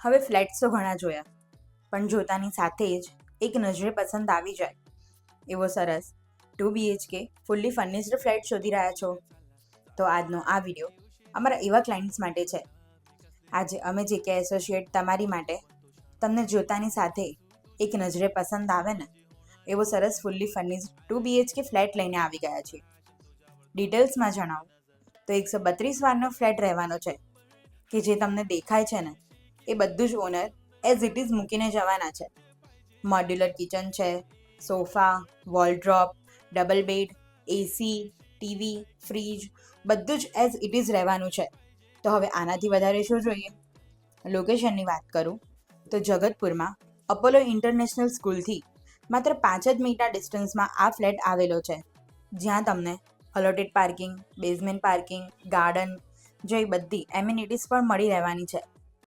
હવે ફ્લેટ્સ તો ઘણા જોયા, પણ જોતાની સાથે જ એક નજરે પસંદ આવી જાય એવો સરસ 2 BHK ફુલ્લી ફર્નિશ્ડ ફ્લેટ શોધી રહ્યા છો તો આજનો આ વિડીયો અમારા એવા ક્લાયન્ટ્સ માટે છે. આજે અમે JK એસોસિએટ તમારી માટે તમને જોતાની સાથે એક નજરે પસંદ આવે ને એવો સરસ ફુલ્લી ફર્નિશ્ડ 2 BHK ફ્લેટ લઈને આવી ગયા છીએ. ડિટેલ્સમાં જણાવો તો 132 વારનો ફ્લેટ રહેવાનો છે કે જે તમને દેખાય છે ને એ બધું જ ઓનર એઝ ઇટ ઇઝ મૂકીને જવાના છે. મોડ્યુલર કિચન છે, sofa, wardrobe, double bed, AC, TV, fridge બધું જ એઝ ઇટ ઇઝ રહેવાનું છે. તો હવે આનાથી વધારે શું જોઈએ? લોકેશનની વાત કરું તો જગતપુરમાં અપોલો ઇન્ટરનેશનલ સ્કૂલથી માત્ર 5 જ મિનિટના ડિસ્ટન્સમાં આ ફ્લેટ આવેલો છે, જ્યાં તમને allotted parking, basement parking, garden જેવી બધી એમ્યુનિટીઝ પણ મળી રહેવાની છે.